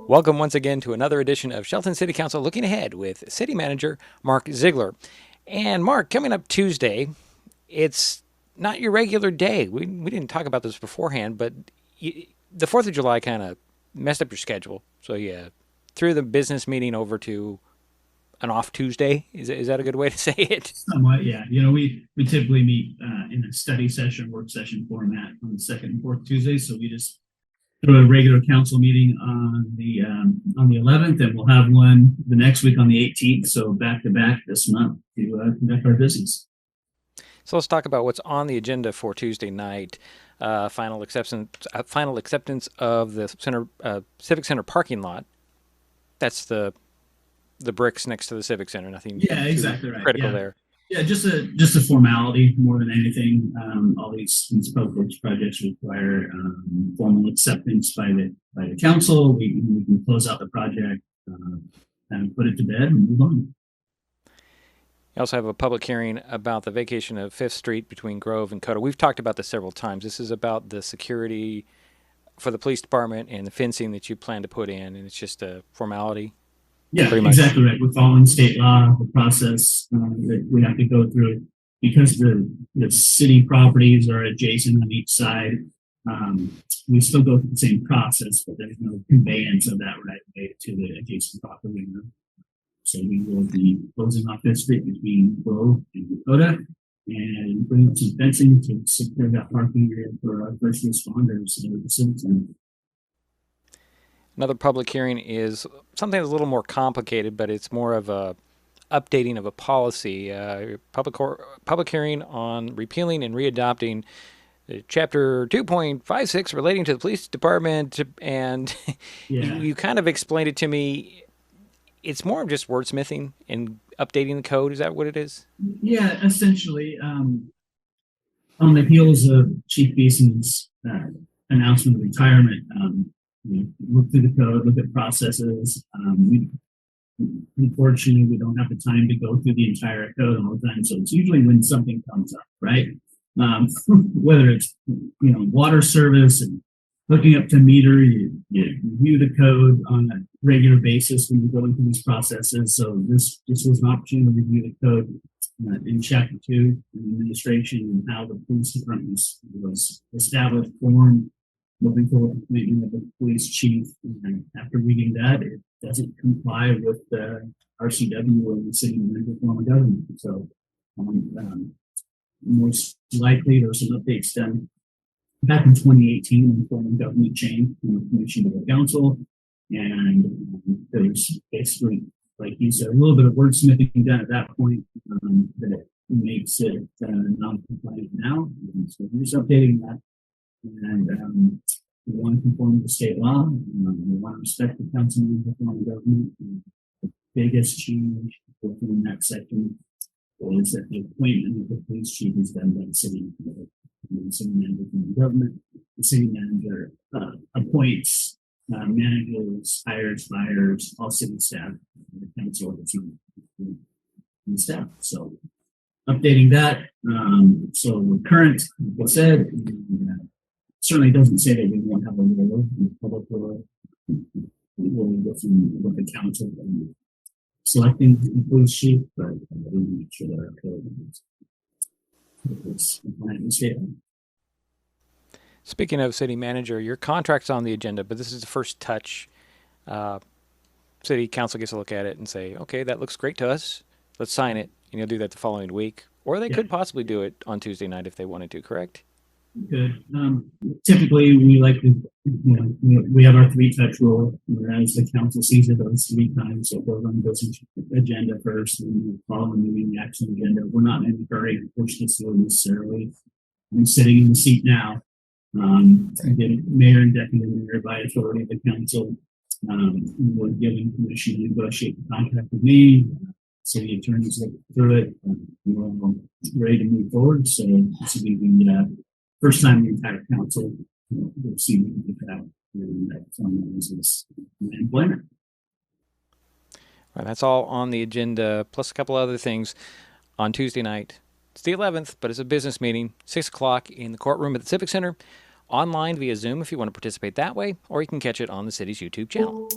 Welcome once again to another edition of Shelton City Council Looking Ahead with City Manager Mark Ziegler. And Mark, coming up Tuesday, it's not your regular day. We didn't talk about this beforehand, but the 4th of July kind of messed up your schedule. So you threw the business meeting over to an off Tuesday. Is that a good way to say it? Somewhat, yeah. We typically meet in a study session, work session format on the second and fourth Tuesday. So we just throw a regular council meeting on the 11th, and we'll have one the next week on the 18th. So back to back this month to conduct our business. So let's talk about what's on the agenda for Tuesday night. Final acceptance of the Civic Center parking lot. That's the bricks next to the Civic Center. Nothing. Yeah, exactly right. Critical there. Yeah, just a formality more than anything. All these public works projects require formal acceptance by the council. We can close out the project and put it to bed and move on. You also have a public hearing about the vacation of 5th Street between Grove and Coda. We've talked about this several times. This is about the security for the police department and the fencing that you plan to put in, and it's just a formality. Yeah, exactly right. We're following state law, the process that we have to go through because the city properties are adjacent on each side. We still go through the same process, but there's no conveyance of that right away to the adjacent property. So we will be closing off this street between Grove and Dakota and putting up some fencing to secure that parking area for our first responders and the citizens. Another public hearing is something that's a little more complicated, but it's more of a updating of a policy. Public hearing on repealing and readopting Chapter 2.56 relating to the police department, and you kind of explained it to me. It's more of just wordsmithing and updating the code. Is that what it is? Yeah, essentially. On the heels of Chief Beeson's announcement of retirement, look through the code, look at processes. Unfortunately, we don't have the time to go through the entire code all the time. So it's usually when something comes up, right? Whether it's water service and looking up to meter, you review the code on a regular basis when you're going through these processes. So this was an opportunity to review the code in Chapter 2, in administration, and how the police department was established, formed, moving forward with the appointment of the police chief. And after reading that, it doesn't comply with the RCW and the city manager form of government. So most likely there's some updates done back in 2018 when the form of government changed from the commission to the council. And there's basically, like you said, a little bit of wordsmithing done at that point that makes it non-compliant now. And so we're just updating that. And we want to conform to state law. We want to respect the council and the form of government. And the biggest change within that section is that the appointment of the police chief is done by the city manager. The city manager from the government. The city manager appoints managers, hires, fires, all city staff, the council, the team, and staff. So updating that. So current, like I said, certainly doesn't say that we won't have a role in the public role. We will with the council and selecting the police chief, but we make sure that our code is compliant with state law. Speaking of city manager, your contract's on the agenda, but this is the first touch. City council gets to look at it and say, okay, that looks great to us. Let's sign it. And you'll do that the following week. Or they could possibly do it on Tuesday night if they wanted to, correct? Good. Typically, we like to, we have our 3-touch rule, whereas the council sees it those 3 times. So it goes on the business agenda first, and the following meeting, the action agenda. We're not in a hurry to push this through necessarily. I'm sitting in the seat now. The mayor and deputy mayor, by authority of the council, were given permission to negotiate the contract with me. City attorneys looked through it. We're all ready to move forward. So this will be the first time the entire council will see me with that, and that finalizes my employment. All right, that's all on the agenda, plus a couple other things on Tuesday night. It's the 11th, but it's a business meeting, 6 o'clock in the courtroom at the Civic Center, online via Zoom if you want to participate that way, or you can catch it on the city's YouTube channel.